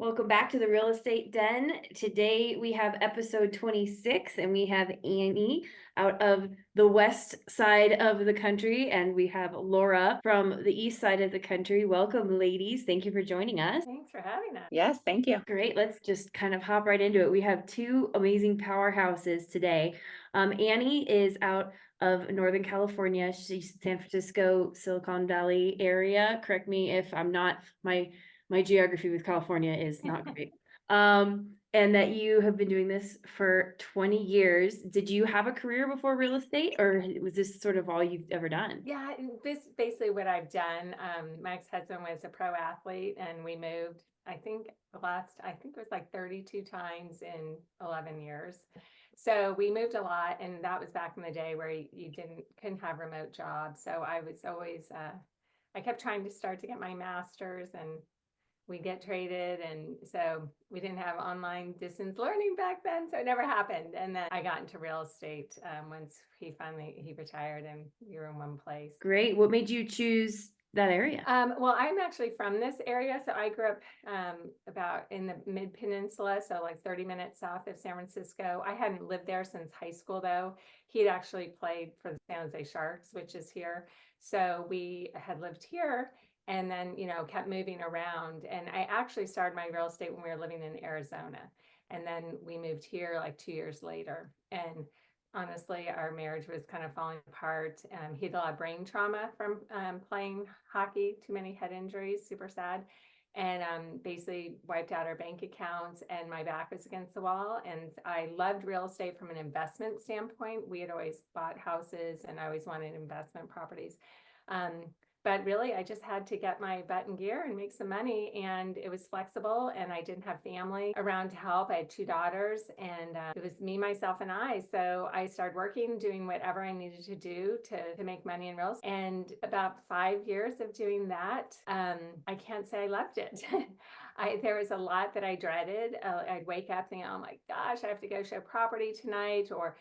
Welcome back to the Real Estate Den. Today we have episode 26 and we have Annie out of the west side of the country and we have Laura from the east side of the country. Welcome, ladies. Thank you for joining us. Thanks for having us. Yes, thank you. Great. Let's just kind of hop right into it. We have two amazing powerhouses today. Annie is out of Northern California. She's San Francisco, Silicon Valley area. Correct me if I'm not, my geography with California is not great. And that you have been doing this for 20 years. Did you have a career before real estate, or was this sort of all you've ever done? Yeah, and this is basically what I've done. My ex-husband was a pro athlete and we moved, I think it was like 32 times in 11 years. So we moved a lot, and that was back in the day where you couldn't have remote jobs. So I was always, I kept trying to start to get my master's, and we get traded, and so we didn't have online distance learning back then, so it never happened. And then I got into real estate once he retired and we were in one place. Great. What made you choose that area? Well, I'm actually from this area, so I grew up about in the mid peninsula, so like 30 minutes south of San Francisco. I hadn't lived there since high school, though. He'd actually played for the San Jose Sharks, which is here, so we had lived here and then, kept moving around. And I actually started my real estate when we were living in Arizona. And then we moved here like 2 years later. And honestly, our marriage was kind of falling apart. He had a lot of brain trauma from playing hockey, too many head injuries, super sad. And basically wiped out our bank accounts, and my back was against the wall. And I loved real estate from an investment standpoint. We had always bought houses and I always wanted investment properties. But really, I just had to get my butt in gear and make some money, and it was flexible, and I didn't have family around to help. I had two daughters, and it was me, myself, and I. So I started working, doing whatever I needed to do to make money in real estate. And about 5 years of doing that, I can't say I loved it. There was a lot that I dreaded. I'd wake up thinking, oh my gosh, I have to go show property tonight, or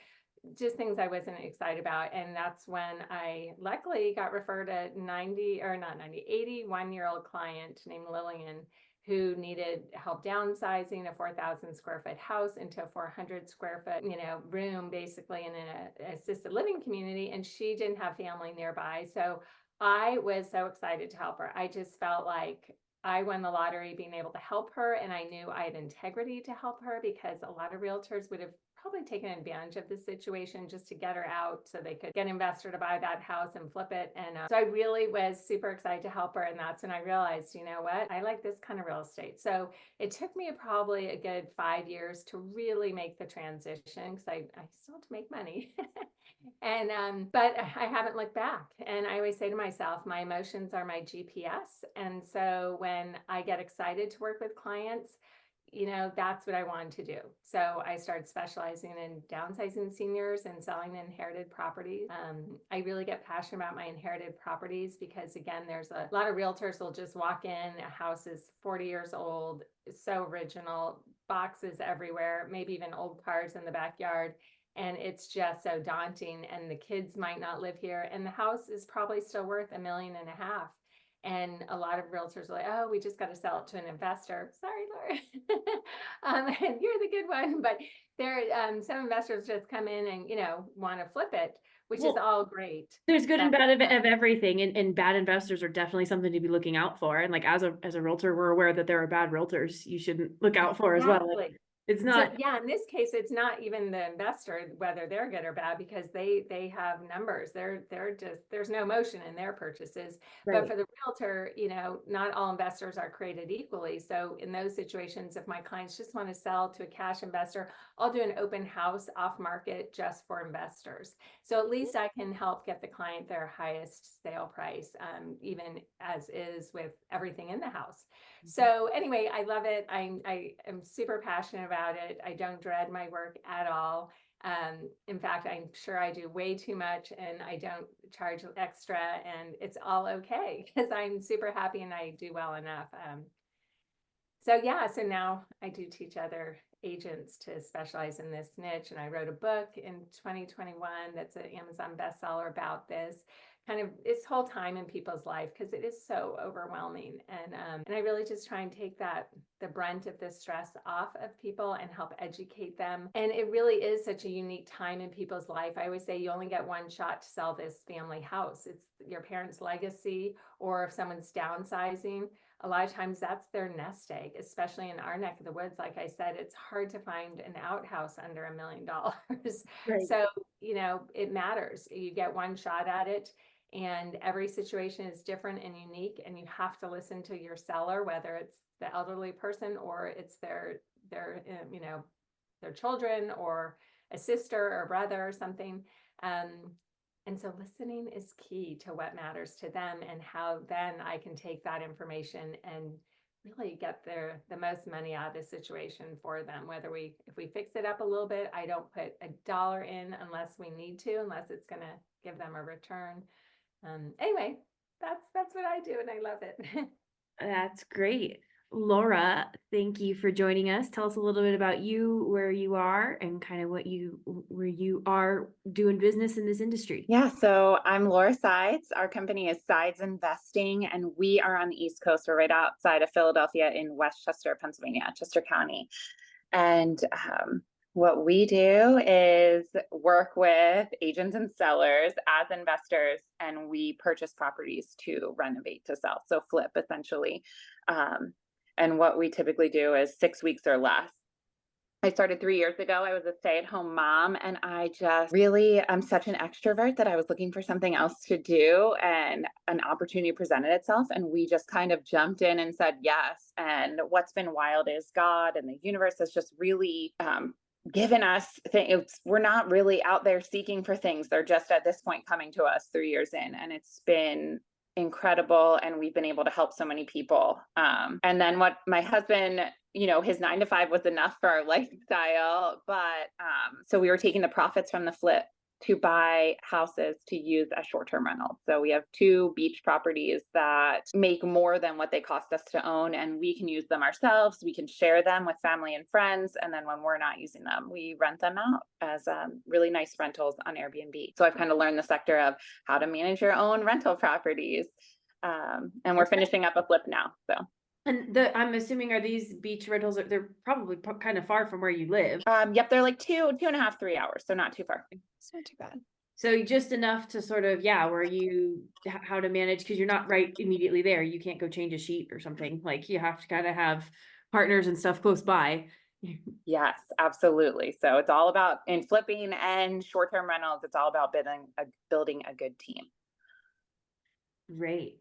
just things I wasn't excited about. And that's when I luckily got referred a 81-year-old client named Lillian, who needed help downsizing a 4,000 square foot house into a 400 square foot, room, basically in an assisted living community. And she didn't have family nearby. So I was so excited to help her. I just felt like I won the lottery being able to help her. And I knew I had integrity to help her, because a lot of realtors would have probably taken advantage of this situation just to get her out so they could get an investor to buy that house and flip it. And so I really was super excited to help her. And that's when I realized, you know what, I like this kind of real estate. So it took me probably a good 5 years to really make the transition, because I still have to make money. And but I haven't looked back. And I always say to myself, my emotions are my GPS. And so when I get excited to work with clients, that's what I wanted to do. So I started specializing in downsizing seniors and selling inherited properties. I really get passionate about my inherited properties because, again, there's a lot of realtors will just walk in, a house is 40 years old, so original, boxes everywhere, maybe even old cars in the backyard. And it's just so daunting. And the kids might not live here. And the house is probably still worth $1.5 million. And a lot of realtors are like, oh, we just got to sell it to an investor. Sorry, Laura. And you're the good one. But there, some investors just come in and, want to flip it, which is all great. There's good and bad of everything. And bad investors are definitely something to be looking out for. And like, as a realtor, we're aware that there are bad realtors you shouldn't look out for as well. Like, it's not. So, yeah, in this case, it's not even the investor, whether they're good or bad, because they have numbers. They're just, there's no emotion in their purchases. Right. But for the realtor, not all investors are created equally. So in those situations, if my clients just want to sell to a cash investor, I'll do an open house off market just for investors. So at least I can help get the client their highest sale price, even as is with everything in the house. So anyway, I love it. I am super passionate about it. I don't dread my work at all. In fact, I'm sure I do way too much, and I don't charge extra, and it's all okay because I'm super happy and I do well enough. So now I do teach other agents to specialize in this niche. And I wrote a book in 2021 that's an Amazon bestseller about this, kind of its whole time in people's life because it is so overwhelming. And I really just try and take the brunt of this stress off of people and help educate them. And it really is such a unique time in people's life. I always say you only get one shot to sell this family house. It's your parents' legacy, or if someone's downsizing, a lot of times that's their nest egg, especially in our neck of the woods. Like I said, it's hard to find an outhouse under $1 million. Right. So, it matters. You get one shot at it, and every situation is different and unique, and you have to listen to your seller, whether it's the elderly person or it's their children or a sister or brother or something. Um, and so listening is key to what matters to them, and how then I can take that information and really get the most money out of the situation for them. If we fix it up a little bit, I don't put a dollar in unless we need to, unless it's going to give them a return. Anyway, that's what I do, and I love it. That's great. Laura, thank you for joining us. Tell us a little bit about you, where you are, and kind of where you are doing business in this industry. Yeah, so I'm Laura Sides. Our company is Sides Investing, and we are on the East Coast. We're right outside of Philadelphia in Westchester, Pennsylvania, Chester County. And what we do is work with agents and sellers as investors, and we purchase properties to renovate to sell, so flip essentially. And what we typically do is 6 weeks or less. I started 3 years ago. I was a stay-at-home mom, and I'm such an extrovert that I was looking for something else to do, and an opportunity presented itself, and we just kind of jumped in and said yes. And what's been wild is God and the universe has just really given us things. We're not really out there seeking for things. They're just at this point coming to us 3 years in, and it's been incredible, and we've been able to help so many people. And then what my husband, his 9 to 5 was enough for our lifestyle, but so we were taking the profits from the flip to buy houses to use as short-term rentals. So we have 2 beach properties that make more than what they cost us to own, and we can use them ourselves. We can share them with family and friends, and then when we're not using them, we rent them out as really nice rentals on Airbnb. So I've kind of learned the sector of how to manage your own rental properties, and we're finishing up a flip now. So And I'm assuming, are these beach rentals, they're probably kind of far from where you live. yep, they're like 2.5, 3 hours, so not too far. It's not too bad. So just enough to sort of, yeah, where how to manage, because you're not right immediately there. You can't go change a sheet or something. Like you have to kind of have partners and stuff close by. Yes, absolutely. So it's all about, in flipping and short-term rentals, it's all about building a good team. Great.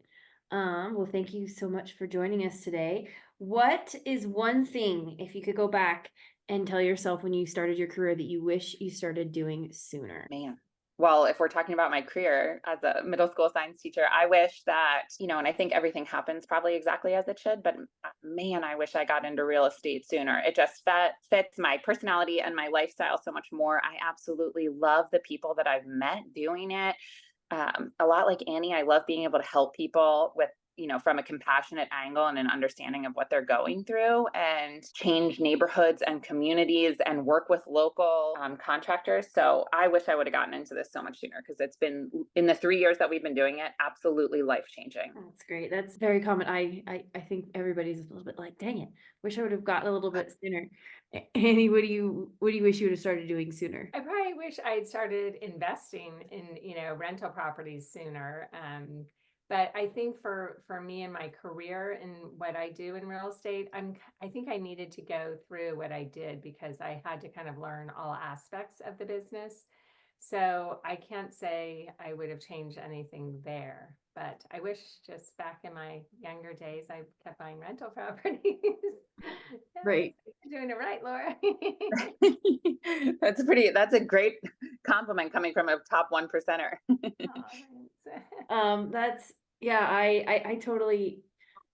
Well, thank you so much for joining us today. What is one thing, if you could go back and tell yourself when you started your career, that you wish you started doing sooner? Man. Well, if we're talking about my career as a middle school science teacher, I wish that, and I think everything happens probably exactly as it should, but man, I wish I got into real estate sooner. It just fits my personality and my lifestyle so much more. I absolutely love the people that I've met doing it. A lot like Annie, I love being able to help people with, from a compassionate angle and an understanding of what they're going through, and change neighborhoods and communities and work with local contractors. So I wish I would have gotten into this so much sooner, because it's been, in the 3 years that we've been doing it, absolutely life-changing. That's great. That's very common. I think everybody's a little bit like, dang it, wish I would have gotten a little bit sooner. Annie, what do you wish you would have started doing sooner? I probably wish I had started investing in, rental properties sooner. But I think for me and my career and what I do in real estate, I think I needed to go through what I did, because I had to kind of learn all aspects of the business. So I can't say I would have changed anything there, but I wish just back in my younger days, I kept buying rental properties. Yeah, Right. you're doing it right, Laura. That's a great compliment coming from a top 1%er. Aw, thanks. That's, yeah, I totally,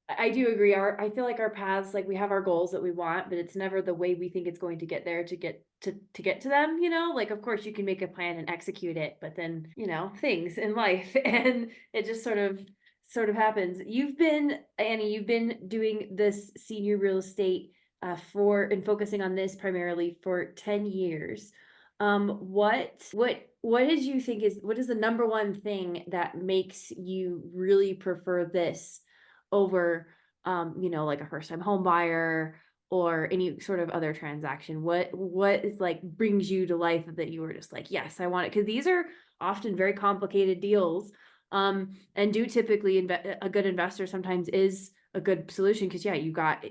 I do agree. I feel like our paths, like we have our goals that we want, but it's never the way we think it's going to get there to get to them, like, of course you can make a plan and execute it, but then, things in life and it just sort of happens. Annie, you've been doing this senior real estate and focusing on this primarily for 10 years. What what did you think what is the number one thing that makes you really prefer this over, like a first time home buyer or any sort of other transaction? What is like brings you to life that you were just like, yes, I want it? Because these are often very complicated deals, and do typically a good investor sometimes is a good solution because yeah, you got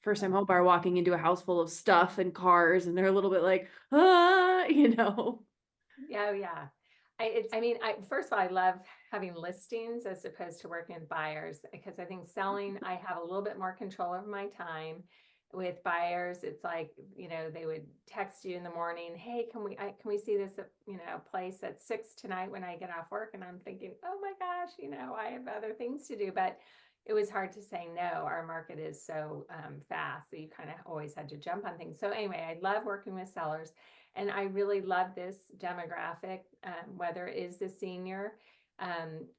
first time home buyer walking into a house full of stuff and cars, and they're a little bit like, ah. Yeah, oh, yeah. I mean, first of all, I love having listings as opposed to working with buyers because I think selling, I have a little bit more control over my time. With buyers, it's like, they would text you in the morning, hey, can we see this, place at 6 tonight when I get off work? And I'm thinking, oh my gosh, I have other things to do, but it was hard to say no. Our market is so fast that you kind of always had to jump on things. So anyway, I love working with sellers. And I really love this demographic, whether it is the senior.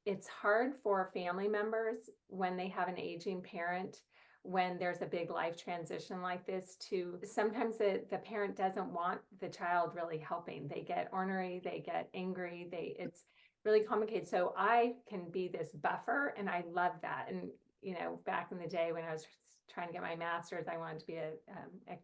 It's hard for family members when they have an aging parent, when there's a big life transition like this, to sometimes the parent doesn't want the child really helping. They get ornery, they get angry, it's really complicated. So I can be this buffer, and I love that. And, back in the day when I was trying to get my master's, I wanted to be a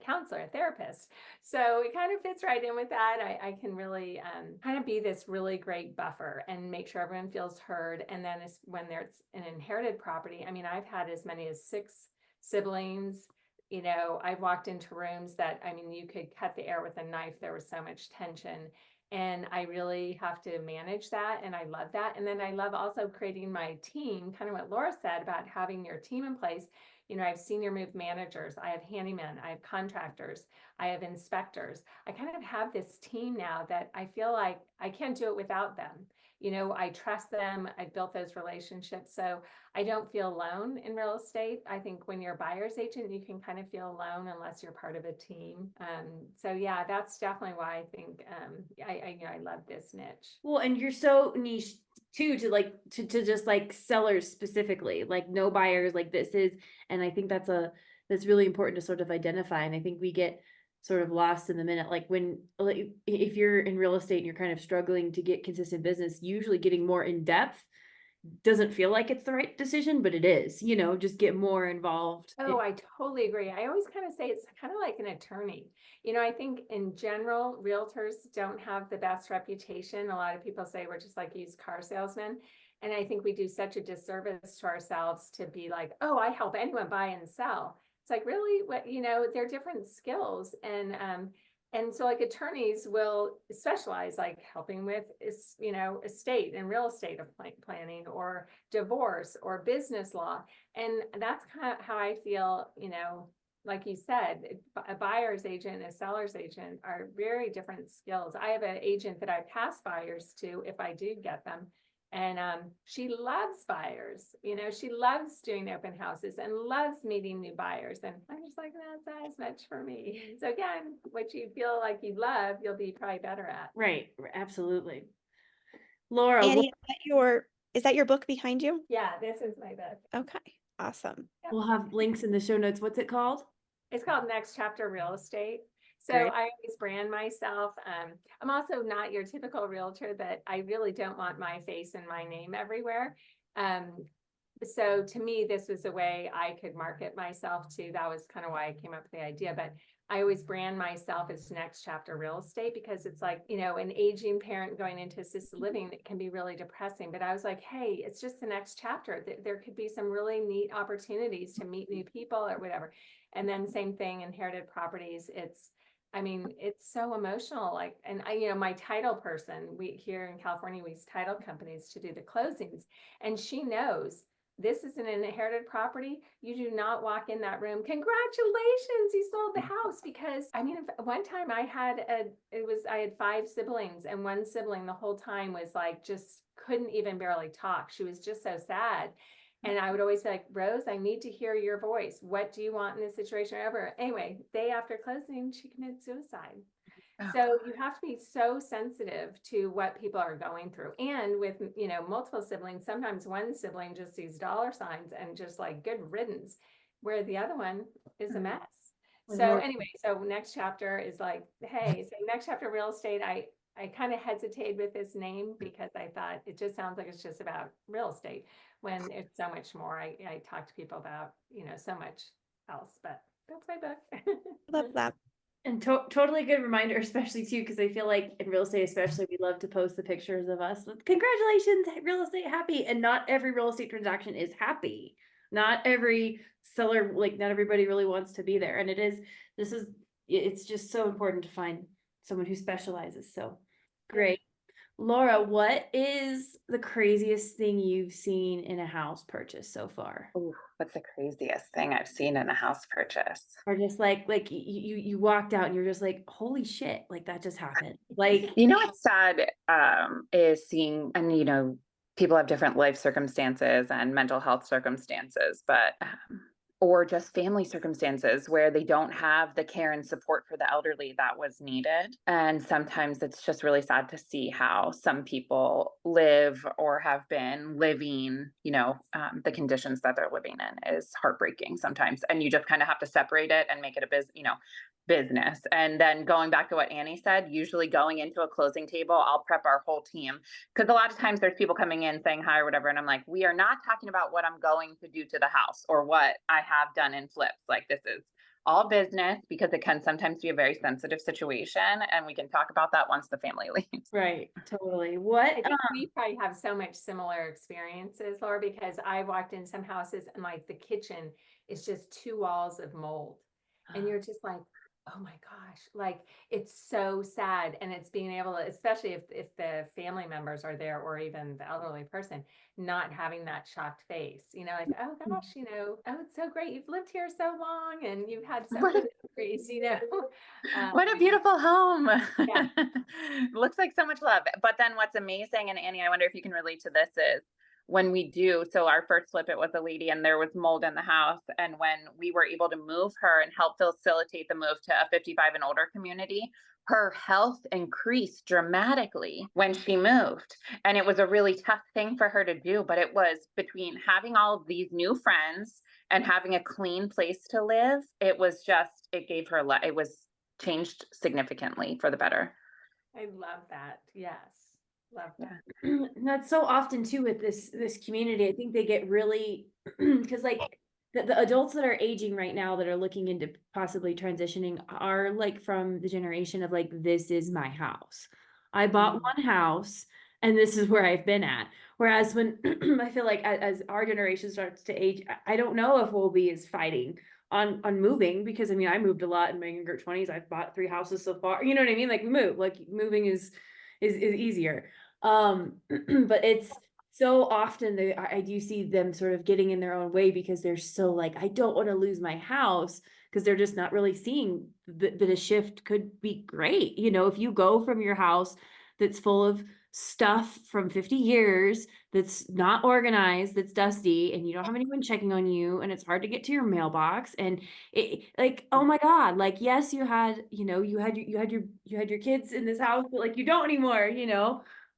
counselor, a therapist. So it kind of fits right in with that. I can really kind of be this really great buffer and make sure everyone feels heard. And then when there's an inherited property, I mean, I've had as many as 6 siblings. I've walked into rooms that, I mean, you could cut the air with a knife. There was so much tension. And I really have to manage that. And I love that. And then I love also creating my team, kind of what Laura said about having your team in place. I have senior move managers, I have handymen, I have contractors, I have inspectors. I kind of have this team now that I feel like I can't do it without them. I trust them. I built those relationships. So I don't feel alone in real estate. I think when you're a buyer's agent, you can kind of feel alone unless you're part of a team. So yeah, that's definitely why I think I love this niche. Well, and you're so niche too, to just like sellers specifically, like no buyers, like this is, and I think that's really important to sort of identify. And I think we get sort of lost in the minute, like if you're in real estate and you're kind of struggling to get consistent business, usually getting more in depth doesn't feel like it's the right decision, but it is, just get more involved. Oh, I totally agree. I always kind of say it's kind of like an attorney. I think in general, realtors don't have the best reputation. A lot of people say we're just like used car salesmen. And I think we do such a disservice to ourselves to be like, oh, I help anyone buy and sell. It's like, really, what, they're different skills. And so like attorneys will specialize, like helping with estate and real estate planning or divorce or business law. And that's kind of how I feel, like you said, a buyer's agent and a seller's agent are very different skills. I have an agent that I pass buyers to if I do get them. And she loves buyers, she loves doing open houses and loves meeting new buyers. And I'm just like, that's not as much for me. So again, what you feel like you love, you'll be probably better at. Right. Absolutely. Laura, Annie, is that your book behind you? Yeah, this is my book. Okay, awesome. Yep. we'll have links in the show notes. What's it called? It's called Next Chapter Real Estate. So Great. I always brand myself. I'm also not your typical realtor, that I really don't want my face and my name everywhere. So to me, this was a way I could market myself too. That was kind of why I came up with the idea. But I always brand myself as Next Chapter Real Estate because it's like, an aging parent going into assisted living, it can be really depressing. But I was like, hey, it's just the next chapter. There could be some really neat opportunities to meet new people or whatever. And then same thing, inherited properties. It's so emotional. Like, and my title person, we here in California, we use title companies to do the closings. And she knows this is an inherited property. You do not walk in that room. Congratulations, you sold the house. Because one time I had 5 siblings, and one sibling the whole time was like, just couldn't even barely talk. She was just so sad. And I would always be like, Rose, I need to hear your voice. What do you want in this situation? Anyway, day after closing, she committed suicide. So you have to be so sensitive to what people are going through. And with, multiple siblings, sometimes one sibling just sees dollar signs and just like good riddance, where the other one is a mess. So anyway, so next chapter is like, hey, so Next Chapter Real Estate, I kind of hesitated with this name because I thought it just sounds like it's just about real estate when it's so much more. I talk to people about, so much else, but that's my book. Love that. And totally good reminder, especially too, because I feel like in real estate, especially, we love to post the pictures of us with congratulations, real estate happy. And not every real estate transaction is happy. Not every seller, like not everybody really wants to be there. And it's just so important to find someone who specializes. So great. Laura, what is the craziest thing you've seen in a house purchase so far? Ooh, what's the craziest thing I've seen in a house purchase? Or just like you walked out and you're just like, holy shit, like that just happened. Like, You know what's sad is seeing, and people have different life circumstances and mental health circumstances, but or just family circumstances where they don't have the care and support for the elderly that was needed. And sometimes it's just really sad to see how some people live or have been living, the conditions that they're living in is heartbreaking sometimes. And you just kind of have to separate it and make it a business. And then going back to what Annie said, usually going into a closing table, I'll prep our whole team, because a lot of times there's people coming in saying hi or whatever. And I'm like, we are not talking about what I'm going to do to the house or what I have done in flips. Like, this is all business, because it can sometimes be a very sensitive situation. And we can talk about that once the family leaves. right, totally. I What, think we probably have so much similar experiences, Laura, because I walked in some houses and like the kitchen is just 2 walls of mold. And you're just like, oh my gosh, like it's so sad. And it's being able to, especially if the family members are there or even the elderly person, not having that shocked face, like, oh gosh, oh, it's so great. You've lived here so long and you've had so many memories, What a beautiful home. Yeah. Looks like so much love. But then what's amazing, and Annie, I wonder if you can relate to this, is when we do, so our first flip, it was a lady and there was mold in the house. And when we were able to move her and help facilitate the move to a 55 and older community, her health increased dramatically when she moved. And it was a really tough thing for her to do, but it was between having all of these new friends and having a clean place to live, it gave her it was changed significantly for the better. I love that. Yes. Love that. that's so often too with this community. I think they get really, because like the adults that are aging right now that are looking into possibly transitioning are like from the generation of like, this is my house. I bought one house and this is where I've been at. Whereas when I feel like as our generation starts to age, I don't know if we'll be as fighting on moving, because I mean, I moved a lot in my younger 20s. I've bought 3 houses so far. You know what I mean? Like moving is easier. But it's so often I do see them sort of getting in their own way because they're so like, I don't want to lose my house, because they're just not really seeing that a shift could be great. If you go from your house that's full of stuff from 50 years, that's not organized, that's dusty, and you don't have anyone checking on you, and it's hard to get to your mailbox, and it like, oh my God, like, yes, you had your kids in this house, but like you don't anymore.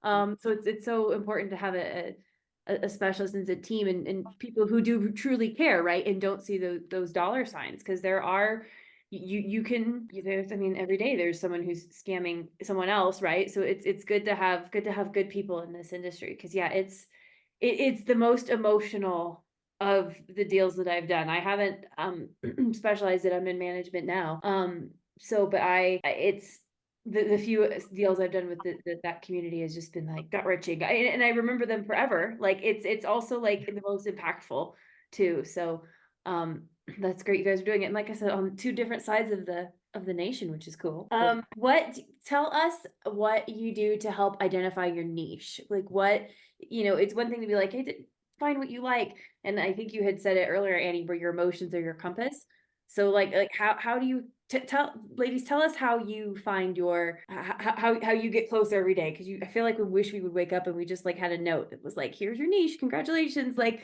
So it's so important to have a specialist and a team and people who do truly care, right? And don't see those dollar signs, because there are, there's, I mean, every day there's someone who's scamming someone else, right? So it's good to have good people in this industry, because yeah, it's the most emotional of the deals that I've done. I haven't specialized it. I'm in management now. So but it's the few deals I've done with that community has just been like gut wrenching, and I remember them forever. Like it's also like the most impactful too. So that's great you guys are doing it, and like I said, on 2 different sides of the nation, which is cool. Tell us what you do to help identify your niche. Like what, it's one thing to be like, hey, find what you like, and I think you had said it earlier, Annie, where your emotions are your compass. So like how do you tell us how you find your how you get closer every day, because I feel like we wish we would wake up and we just like had a note that was like, here's your niche, congratulations, like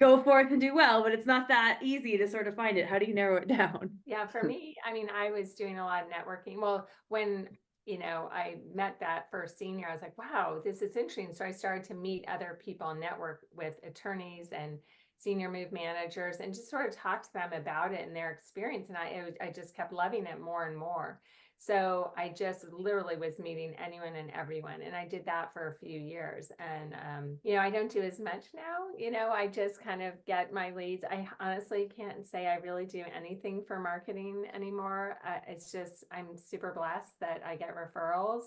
go forth and do well, but it's not that easy to sort of find it. How do you narrow it down? Yeah, for me, I mean, I was doing a lot of networking. Well, when, I met that first senior, I was like, wow, this is interesting. So I started to meet other people and network with attorneys and senior move managers and just sort of talk to them about it and their experience. And I just kept loving it more and more. So I just literally was meeting anyone and everyone. And I did that for a few years. And, I don't do as much now. I just kind of get my leads. I honestly can't say I really do anything for marketing anymore. It's just, I'm super blessed that I get referrals.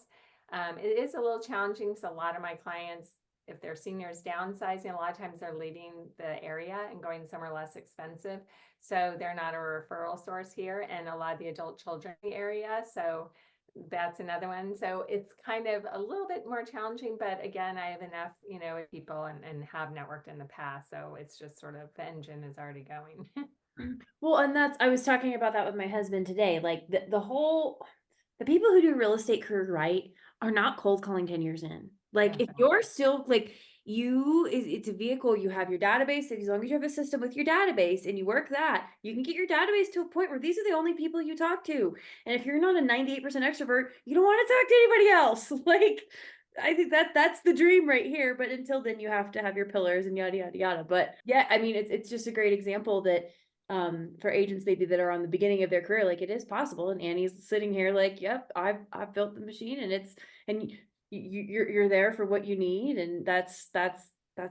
It is a little challenging because a lot of my clients, if they're seniors downsizing, a lot of times they're leaving the area and going somewhere less expensive. So they're not a referral source here, and a lot of the adult children in the area. So that's another one. So it's kind of a little bit more challenging, but again, I have enough, people and have networked in the past. So it's just sort of the engine is already going. Well, and I was talking about that with my husband today. Like the people who do real estate career right are not cold calling 10 years in. Like if you're still like it's a vehicle, you have your database. As long as you have a system with your database and you work that, you can get your database to a point where these are the only people you talk to. And if you're not a 98% extrovert, you don't want to talk to anybody else. Like I think that's the dream right here. But until then, you have to have your pillars and yada yada yada. But yeah, I mean, it's just a great example that for agents maybe that are on the beginning of their career, like it is possible. And Annie's sitting here like, yep, I've built the machine, and you're there for what you need, and that's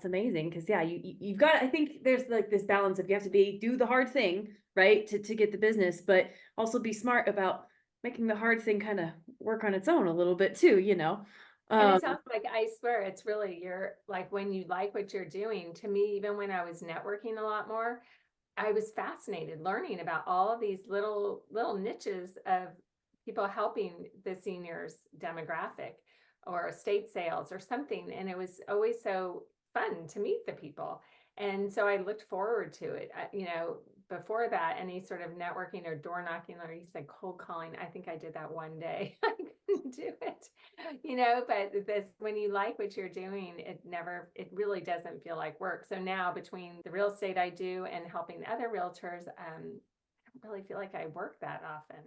amazing. Because yeah, you've got, I think there's like this balance of you have to do the hard thing, right, to get the business, but also be smart about making the hard thing kind of work on its own a little bit too, And it sounds like, I swear, it's really, you're like, when you like what you're doing, to me, even when I was networking a lot more, I was fascinated learning about all of these little niches of people helping the seniors demographic or estate sales or something. And it was always so fun to meet the people. And so I looked forward to it. Before that, any sort of networking or door knocking, or you said cold calling, I think I did that one day. I couldn't do it, but when you like what you're doing, it really doesn't feel like work. So now between the real estate I do and helping other realtors, I don't really feel like I work that often.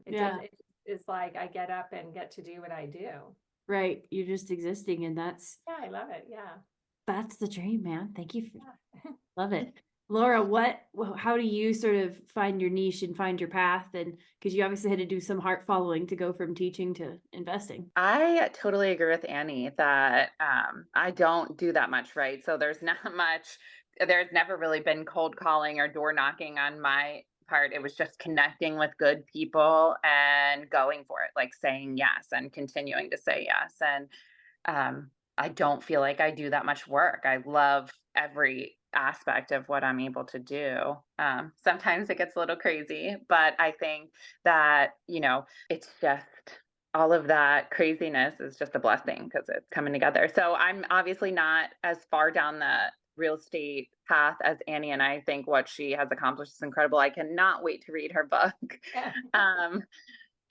It's like I get up and get to do what I do. Right. You're just existing, and Yeah, I love it. Yeah. that's the dream, man. Thank you. Yeah. Love it. Laura, how do you sort of find your niche and find your path? And because you obviously had to do some heart following to go from teaching to investing. I totally agree with Annie that I don't do that much, right? So there's never really been cold calling or door knocking on my part. It was just connecting with good people and going for it, like saying yes and continuing to say yes. And I don't feel like I do that much work. I love every aspect of what I'm able to do. Sometimes it gets a little crazy, but I think that, it's just all of that craziness is just a blessing because it's coming together. So I'm obviously not as far down the real estate path as Annie, and I think what she has accomplished is incredible. I cannot wait to read her book. Yeah.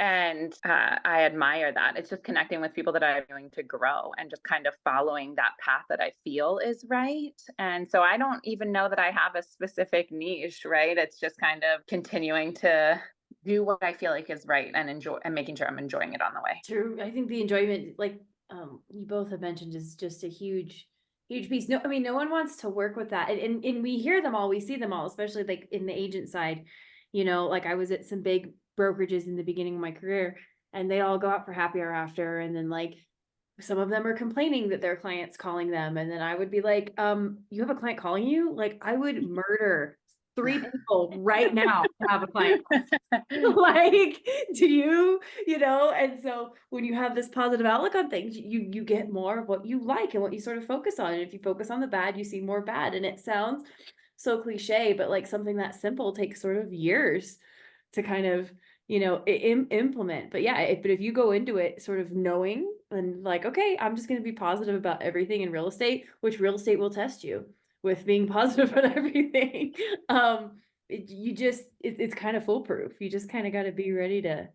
And I admire that. It's just connecting with people that I'm going to grow and just kind of following that path that I feel is right. And so I don't even know that I have a specific niche, right? It's just kind of continuing to do what I feel like is right and enjoy and making sure I'm enjoying it on the way. True. I think the enjoyment, like you both have mentioned, is just a huge piece. No, I mean, no one wants to work with that. And we hear them all, we see them all, especially like in the agent side. Like I was at some big brokerages in the beginning of my career, and they all go out for happy hour after, and then like some of them are complaining that their client's calling them, and then I would be like, you have a client calling you? Like I would murder 3 people right now to have a client. Like, do you, and so when you have this positive outlook on things, you get more of what you like and what you sort of focus on. And if you focus on the bad, you see more bad. And it sounds so cliche, but like something that simple takes sort of years to kind of, implement. But yeah, but if you go into it sort of knowing and like, okay, I'm just going to be positive about everything in real estate, which real estate will test you with being positive about everything. It's kind of foolproof. You just kind of got to be ready to,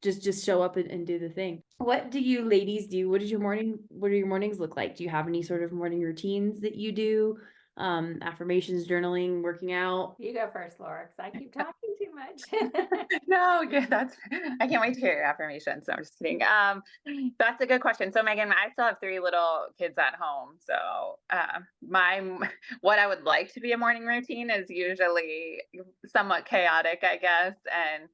just show up and do the thing. What do you ladies do? What are your mornings look like? Do you have any sort of morning routines that you do? affirmations, journaling, working out. You go first, Laura, because I keep talking too much. No, good. I can't wait to hear your affirmations. No, I'm just kidding. That's a good question. So Megan, I still have three little kids at home. So what I would like to be a morning routine is usually somewhat chaotic, I guess. And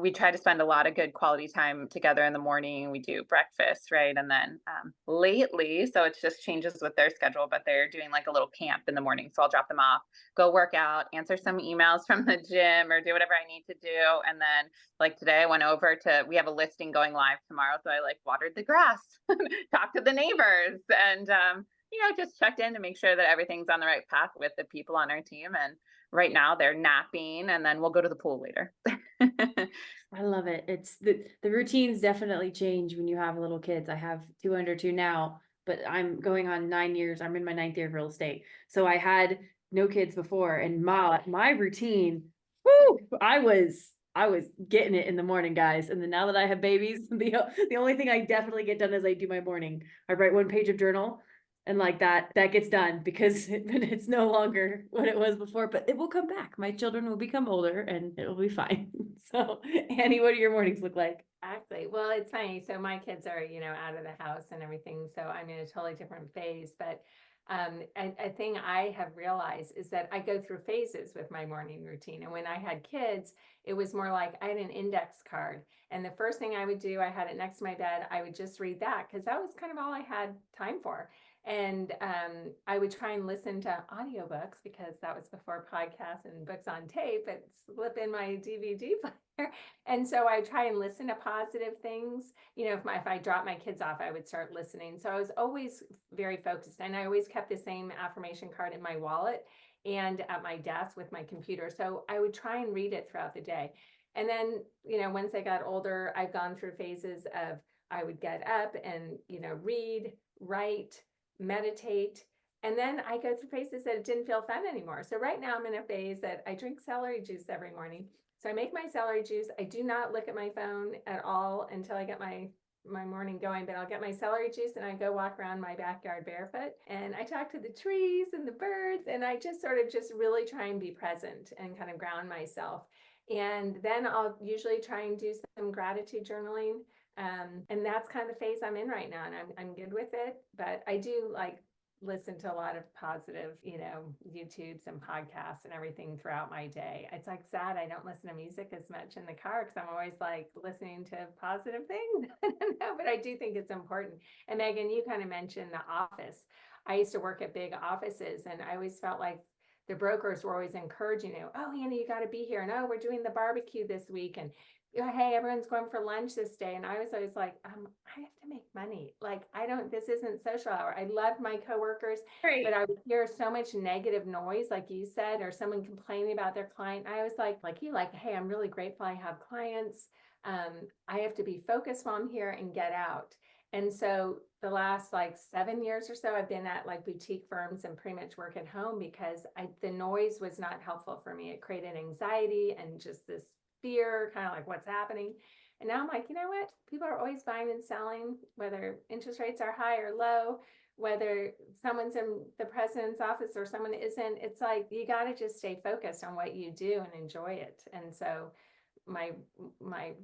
we try to spend a lot of good quality time together in the morning. We do breakfast, right? And then lately, so it just changes with their schedule, but they're doing like a little camp in the morning. So I'll drop them off, go work out, answer some emails from the gym, or do whatever I need to do. And then, like today, I went over to, we have a listing going live tomorrow. So I like watered the grass, talked to the neighbors, and, just checked in to make sure that everything's on the right path with the people on our team. And right now they're napping, and then we'll go to the pool later. I love it. It's the routines definitely change when you have little kids. I have two under two now, but I'm going on 9 years. I'm in my 9th year of real estate. So I had no kids before, and my routine, whoo, I was getting it in the morning, guys. And then now that I have babies, the only thing I definitely get done is I do my morning. I write 1 page of journal. And like that gets done because it's no longer what it was before, but it will come back. My children will become older and it'll be fine. So, Annie, what do your mornings look like? Exactly. Well, it's funny. So my kids are, out of the house and everything. So I'm in a totally different phase. But a thing I have realized is that I go through phases with my morning routine. And when I had kids, it was more like I had an index card. And the first thing I would do, I had it next to my bed. I would just read that because that was kind of all I had time for. And I would try and listen to audiobooks because that was before podcasts and books on tape, but slip in my DVD player. And so I try and listen to positive things. If I drop my kids off, I would start listening. So I was always very focused, and I always kept the same affirmation card in my wallet and at my desk with my computer. So I would try and read it throughout the day. And then, once I got older, I've gone through phases of I would get up and, read, write, meditate. And then I go through phases that it didn't feel fun anymore. So right now I'm in a phase that I drink celery juice every morning. So I make my celery juice. I do not look at my phone at all until I get my morning going, but I'll get my celery juice and I go walk around my backyard barefoot and I talk to the trees and the birds, and I just sort of just really try and be present and kind of ground myself. And then I'll usually try and do some gratitude journaling. And that's kind of the phase I'm in right now, and I'm good with it. But I do listen to a lot of positive, YouTubes and podcasts and everything throughout my day. It's sad I don't listen to music as much in the car because I'm always listening to positive things. I don't know, but I do think it's important. And Megan, you kind of mentioned the office. I used to work at big offices, and I always felt like the brokers were always encouraging you. Oh, Annie, you got to be here. And oh, we're doing the barbecue this week. And hey, everyone's going for lunch this day. And I was always like, I have to make money. This isn't social hour. I love my coworkers, Great. but I would hear so much negative noise, like you said, or someone complaining about their client. I was like you, hey, I'm really grateful I have clients. I have to be focused while I'm here and get out. And so the last 7 years or so, I've been at boutique firms and pretty much work at home because the noise was not helpful for me. It created anxiety and just this fear, kind of what's happening. And now I'm like, you know what? People are always buying and selling, whether interest rates are high or low, whether someone's in the president's office or someone isn't. It's you got to just stay focused on what you do and enjoy it. And so my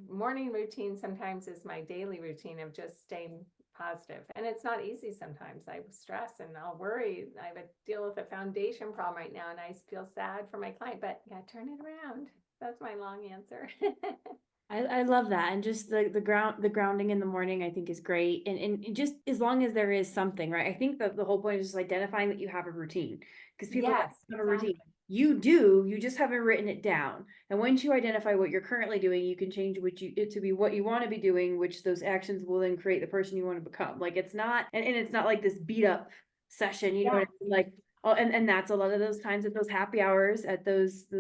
morning routine sometimes is my daily routine of just staying positive. And it's not easy sometimes. I stress and I'll worry. I have to deal with a foundation problem right now, and I feel sad for my client, but you got to turn it around. That's my long answer. I love that. And just the grounding in the morning, I think is great. And just as long as there is something, right? I think that the whole point is just identifying that you have a routine, because people Yes, have a routine. You just haven't written it down. And once you identify what you're currently doing, you can change it to be what you want to be doing, which those actions will then create the person you want to become. It's not, and it's not like this beat up session, you know what I mean? Oh, and that's a lot of those times at those happy hours at just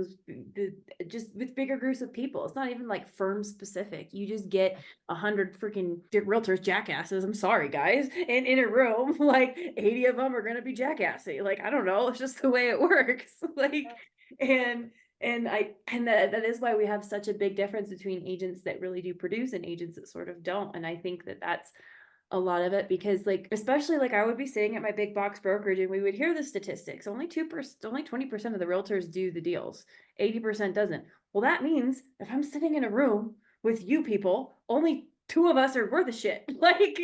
with bigger groups of people. It's not even firm specific. You just get 100 freaking realtors jackasses. I'm sorry, guys. And in a room, 80 of them are gonna be jackassy. I don't know. It's just the way it works. And that is why we have such a big difference between agents that really do produce and agents that sort of don't. And I think that that's a lot of it, because like, especially like I would be sitting at my big box brokerage and we would hear the statistics. Only 2%, only 20% of the realtors do the deals. 80% doesn't. Well, that means if I'm sitting in a room with you people, only two of us are worth a shit. Like,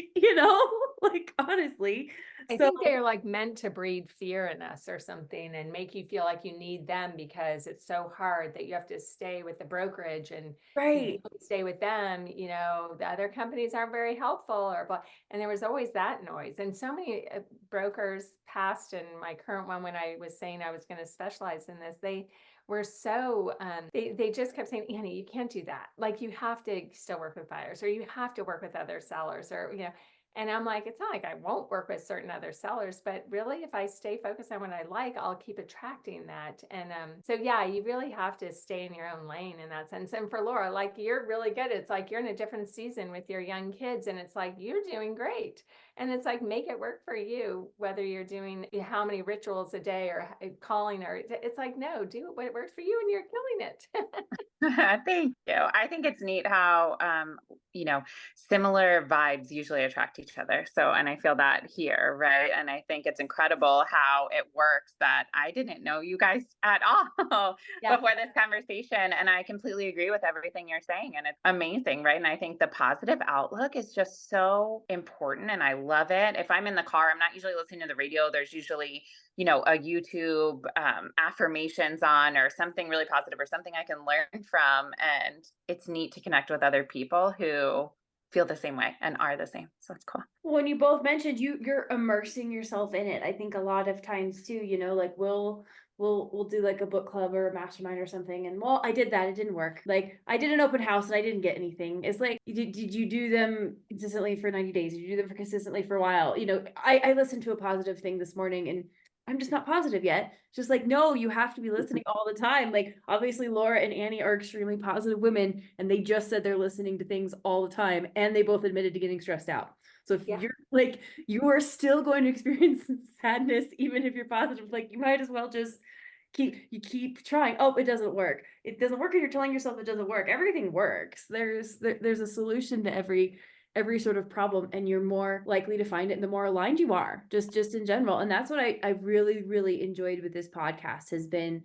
like honestly. I So, think they're like meant to breed fear in us or something and make you feel like you need them because it's so hard that you have to stay with the brokerage and right. you stay with them, the other companies aren't very helpful or blah. And there was always that noise. And so many brokers past and my current one, when I was saying I was going to specialize in this, they were so, they just kept saying, Annie, you can't do that. Like you have to still work with buyers or you have to work with other sellers or, and I'm like, it's not like I won't work with certain other sellers, but really, if I stay focused on what I like, I'll keep attracting that. And so, yeah, you really have to stay in your own lane in that sense. And for Laura, like you're really good. It's like you're in a different season with your young kids, and it's like you're doing great. And it's like make it work for you, whether you're doing how many rituals a day or calling, or it's like no, do what works for you, and you're killing it. Thank you. I think it's neat how, similar vibes usually attract each other. So, and I feel that here, right? And I think it's incredible how it works that I didn't know you guys at all Yeah. before this conversation. And I completely agree with everything you're saying. And it's amazing, right? And I think the positive outlook is just so important. And I love it. If I'm in the car, I'm not usually listening to the radio. There's usually a YouTube affirmations on or something really positive or something I can learn from. And it's neat to connect with other people who feel the same way and are the same. So it's cool. When you both mentioned you're immersing yourself in it. I think a lot of times too, like we'll do like a book club or a mastermind or something. And well, I did that. It didn't work. Like I did an open house and I didn't get anything. It's like, did you do them consistently for 90 days? Did you do them for consistently for a while? I listened to a positive thing this morning and I'm just not positive yet. Just like, no, you have to be listening all the time. Like, obviously, Laura and Annie are extremely positive women, and they just said they're listening to things all the time, and they both admitted to getting stressed out. So if Yeah. you're like, you are still going to experience sadness, even if you're positive, like you might as well just keep trying. Oh, it doesn't work. It doesn't work. And you're telling yourself it doesn't work. Everything works. There's a solution to every sort of problem, and you're more likely to find it and the more aligned you are just in general. And that's what I really, really enjoyed with this podcast has been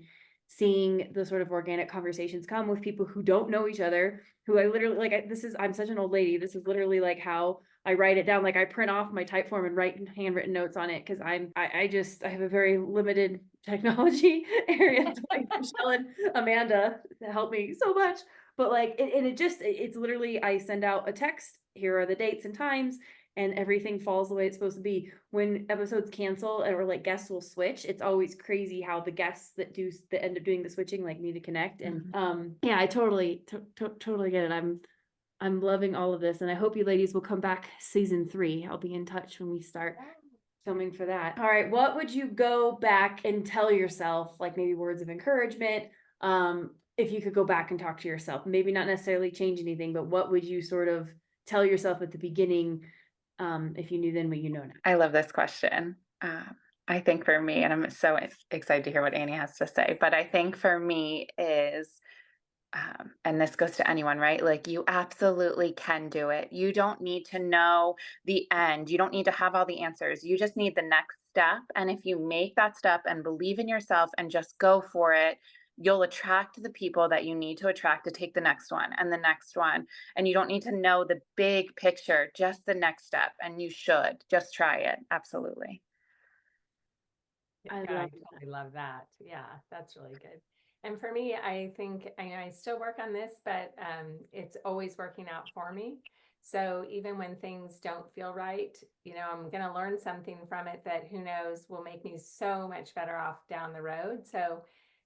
seeing the sort of organic conversations come with people who don't know each other, who I literally like, I'm such an old lady. This is literally like how I write it down. Like I print off my type form and write handwritten notes on it. Cause I have a very limited technology area. So like Michelle and Amanda help me so much. But like, it's literally, I send out a text. Here are the dates and times, and everything falls the way it's supposed to be. When episodes cancel or like guests will switch, it's always crazy how the guests that end up doing the switching like need to connect. And yeah, I totally get it. I'm loving all of this, and I hope you ladies will come back season 3. I'll be in touch when we start filming for that. All right, what would you go back and tell yourself, like maybe words of encouragement? If you could go back and talk to yourself, maybe not necessarily change anything, but what would you sort of tell yourself at the beginning, if you knew then what you know now? I love this question. I think for me, and I'm so excited to hear what Annie has to say, but I think for me is, and this goes to anyone, right? Like you absolutely can do it. You don't need to know the end. You don't need to have all the answers. You just need the next step. And if you make that step and believe in yourself and just go for it, you'll attract the people that you need to attract to take the next one and the next one. And you don't need to know the big picture, just the next step. And you should just try it. Absolutely. I I love that. Yeah, that's really good. And for me, I think I still work on this, but it's always working out for me. So even when things don't feel right, I'm going to learn something from it that who knows will make me so much better off down the road. So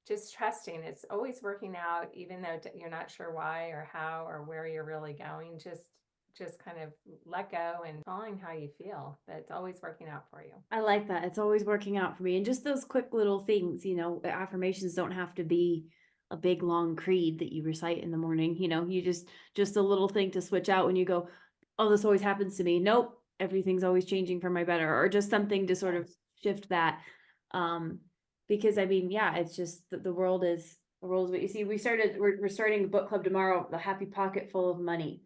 just trusting it's always working out, even though you're not sure why or how or where you're really going. Just kind of let go and following how you feel. That's always working out for you. I like that. It's always working out for me. And just those quick little things, affirmations don't have to be a big long creed that you recite in the morning. You just a little thing to switch out when you go, oh, this always happens to me. Nope, everything's always changing for my better, or just something to sort of shift that. Because I mean, yeah, it's just the world is what you see. We're starting a book club tomorrow, The Happy Pocket Full of Money.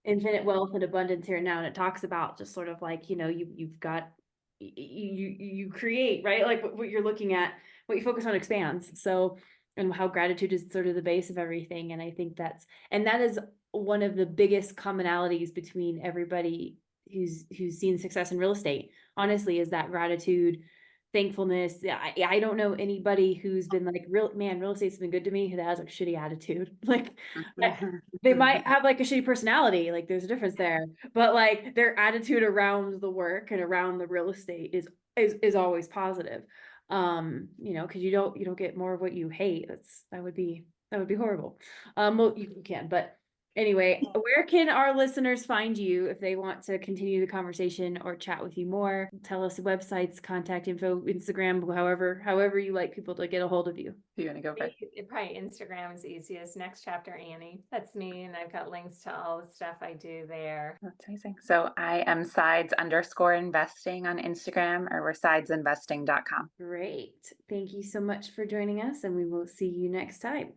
infinite wealth and abundance here and now, and it talks about just sort of like, you've got you create, right? Like what you're looking at, what you focus on expands. So, and how gratitude is sort of the base of everything. And I think that is one of the biggest commonalities between everybody who's seen success in real estate, honestly, is that gratitude, thankfulness. Yeah, I don't know anybody who's been like, real estate's been good to me, who has a shitty attitude. Like they might have like a shitty personality, like there's a difference there, but like their attitude around the work and around the real estate is always positive. Because you don't get more of what you hate. That would be horrible. Well, you can, but anyway, where can our listeners find you if they want to continue the conversation or chat with you more? Tell us the websites, contact info, Instagram, however you like people to get a hold of you. You want to go first? Probably Instagram is easiest. Next Chapter Annie. That's me, and I've got links to all the stuff I do there. That's amazing. So I am sides_investing on Instagram, or we're sidesinvesting.com. Great. Thank you so much for joining us, and we will see you next time.